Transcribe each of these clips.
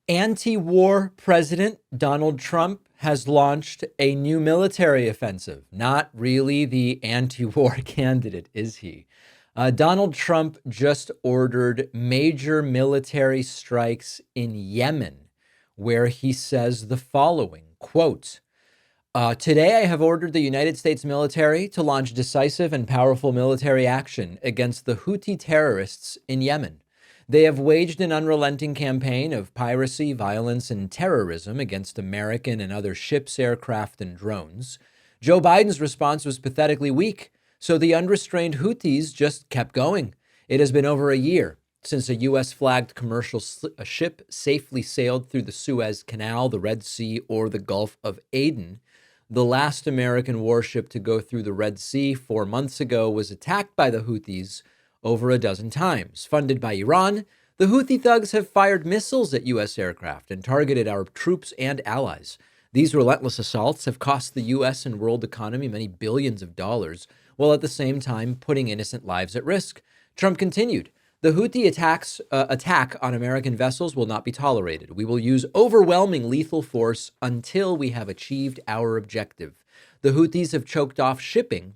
Anti-war President Donald Trump has launched a new military offensive. Not really the anti-war candidate, is he? Donald Trump just ordered major military strikes in Yemen, where he says the following, quote, today, I have ordered the United States military to launch decisive and powerful military action against the Houthi terrorists in Yemen. They have waged an unrelenting campaign of piracy, violence, and terrorism against American and other ships, aircraft, and drones. Joe Biden's response was pathetically weak, so the unrestrained Houthis just kept going. It has been over a year since a U.S. flagged commercial ship safely sailed through the Suez Canal, the Red Sea, or the Gulf of Aden. The last American warship to go through the Red Sea 4 months ago was attacked by the Houthis over a dozen times. Funded by Iran, the Houthi thugs have fired missiles at U.S. aircraft and targeted our troops and allies. These relentless assaults have cost the U.S. and world economy many billions of dollars, while at the same time putting innocent lives at risk. Trump continued, the Houthi attack on American vessels will not be tolerated. We will use overwhelming lethal force until we have achieved our objective. The Houthis have choked off shipping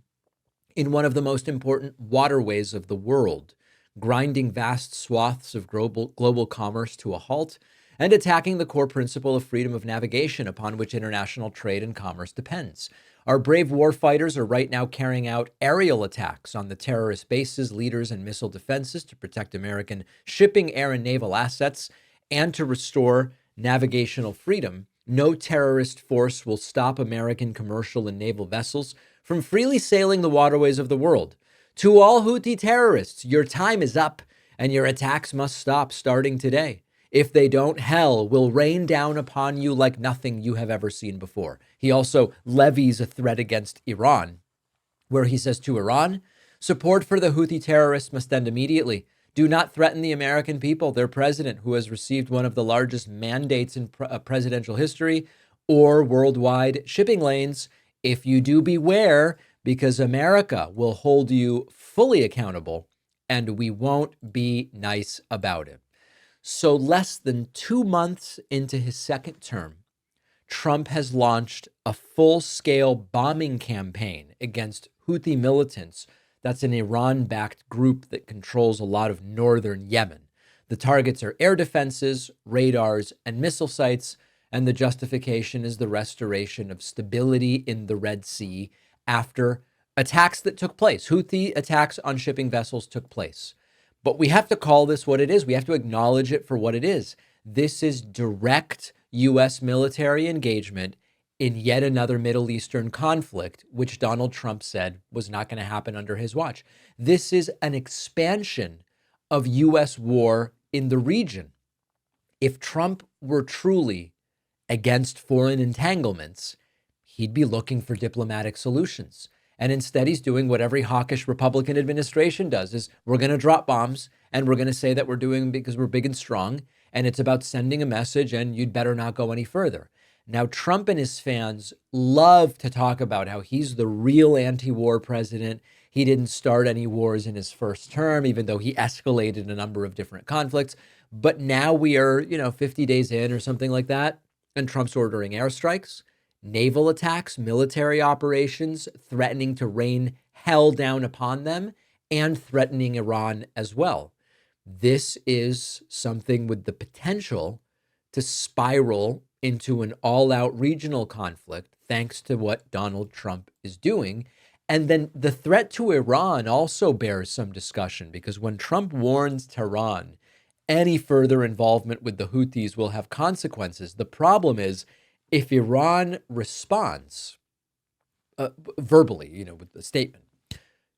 in one of the most important waterways of the world, grinding vast swaths of global commerce to a halt and attacking the core principle of freedom of navigation upon which international trade and commerce depends. Our brave warfighters are right now carrying out aerial attacks on the terrorist bases, leaders, and missile defenses to protect American shipping, air, and naval assets and to restore navigational freedom. No terrorist force will stop American commercial and naval vessels from freely sailing the waterways of the world. To all Houthi terrorists, your time is up and your attacks must stop starting today. If they don't, hell will rain down upon you like nothing you have ever seen before. He also levies a threat against Iran, where he says to Iran, support for the Houthi terrorists must end immediately. Do not threaten the American people, their president, who has received one of the largest mandates in presidential history, or worldwide shipping lanes. If you do, beware, because America will hold you fully accountable, and we won't be nice about it. So less than 2 months into his second term, Trump has launched a full-scale bombing campaign against Houthi militants. That's an Iran-backed group that controls a lot of northern Yemen. The targets are air defenses, radars, and missile sites, and the justification is the restoration of stability in the Red Sea after attacks that took place. Houthi attacks on shipping vessels took place. But we have to call this what it is. We have to acknowledge it for what it is. This is direct U.S. military engagement in yet another Middle Eastern conflict, which Donald Trump said was not going to happen under his watch. This is an expansion of U.S. war in the region. If Trump were truly against foreign entanglements, he'd be looking for diplomatic solutions. And instead, he's doing what every hawkish Republican administration does, is we're going to drop bombs and we're going to say that we're doing because we're big and strong. And it's about sending a message and you'd better not go any further. Now, Trump and his fans love to talk about how he's the real anti-war president. He didn't start any wars in his first term, even though he escalated a number of different conflicts. But now we are, 50 days in or something like that. And Trump's ordering airstrikes, naval attacks, military operations, threatening to rain hell down upon them, and threatening Iran as well. This is something with the potential to spiral into an all-out regional conflict, thanks to what Donald Trump is doing. And then the threat to Iran also bears some discussion, because when Trump warns Tehran, any further involvement with the Houthis will have consequences. The problem is, if Iran responds verbally, with the statement,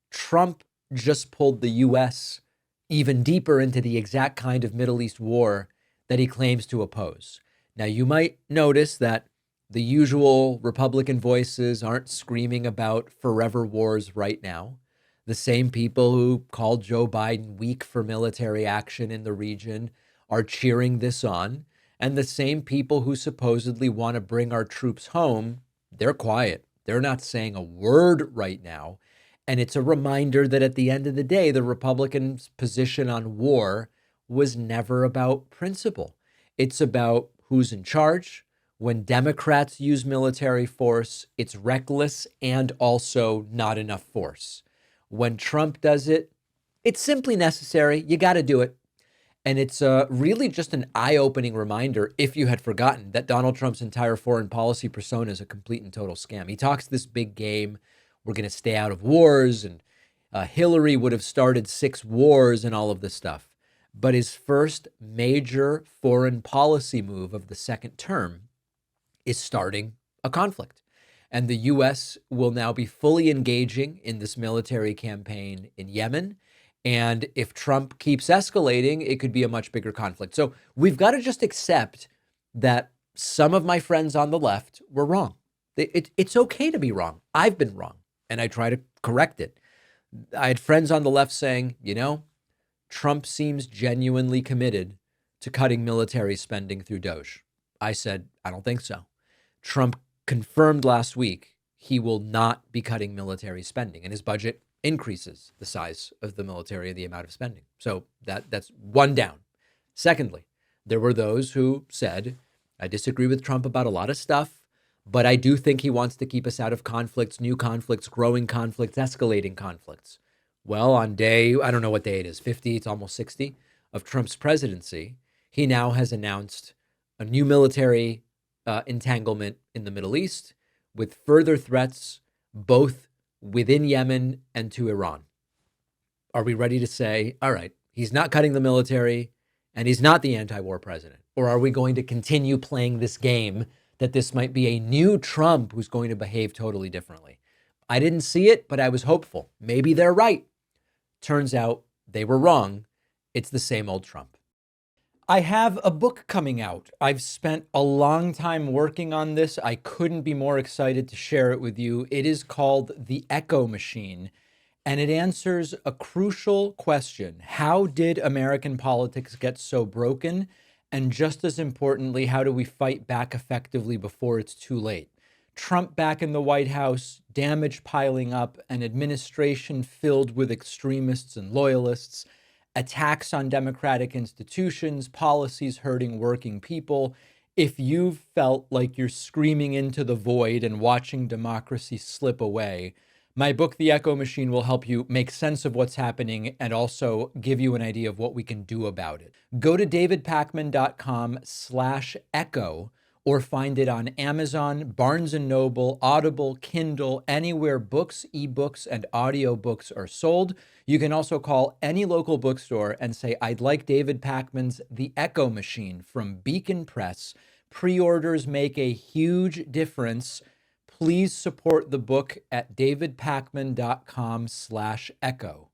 Trump just pulled the U.S. even deeper into the exact kind of Middle East war that he claims to oppose. Now, you might notice that the usual Republican voices aren't screaming about forever wars right now. The same people who called Joe Biden weak for military action in the region are cheering this on. And the same people who supposedly want to bring our troops home, they're quiet. They're not saying a word right now. And it's a reminder that at the end of the day, the Republicans' position on war was never about principle. It's about who's in charge. When Democrats use military force, it's reckless and also not enough force. When Trump does it, it's simply necessary. You got to do it. And it's really just an eye-opening reminder, if you had forgotten, that Donald Trump's entire foreign policy persona is a complete and total scam. He talks this big game. We're going to stay out of wars, and Hillary would have started 6 wars and all of this stuff. But his first major foreign policy move of the second term is starting a conflict. And the U.S. will now be fully engaging in this military campaign in Yemen. And if Trump keeps escalating, it could be a much bigger conflict. So we've got to just accept that some of my friends on the left were wrong. It's okay to be wrong. I've been wrong, and I try to correct it. I had friends on the left saying, Trump seems genuinely committed to cutting military spending through DOGE. I said, I don't think so. Trump confirmed last week he will not be cutting military spending, and his budget increases the size of the military and the amount of spending. So that's one down. Secondly, there were those who said, I disagree with Trump about a lot of stuff, but I do think he wants to keep us out of conflicts, new conflicts, growing conflicts, escalating conflicts. Well, on day, I don't know what day it is, 50, it's almost 60, of Trump's presidency, he now has announced a new military entanglement in the Middle East with further threats, both within Yemen and to Iran. Are we ready to say, all right, he's not cutting the military and he's not the anti-war president? Or are we going to continue playing this game that this might be a new Trump who's going to behave totally differently? I didn't see it, but I was hopeful. Maybe they're right. Turns out they were wrong. It's the same old Trump. I have a book coming out. I've spent a long time working on this. I couldn't be more excited to share it with you. It is called The Echo Machine, and it answers a crucial question. How did American politics get so broken? And just as importantly, how do we fight back effectively before it's too late? Trump back in the White House, damage piling up, an administration filled with extremists and loyalists, attacks on democratic institutions, policies hurting working people. If you've felt like you're screaming into the void and watching democracy slip away, my book, The Echo Machine, will help you make sense of what's happening and also give you an idea of what we can do about it. Go to davidpakman.com/echo or find it on Amazon, Barnes & Noble, Audible, Kindle, anywhere books, ebooks, and audiobooks are sold. You can also call any local bookstore and say, I'd like David Pakman's The Echo Machine from Beacon Press. Pre-orders make a huge difference. Please support the book at davidpakman.com/echo.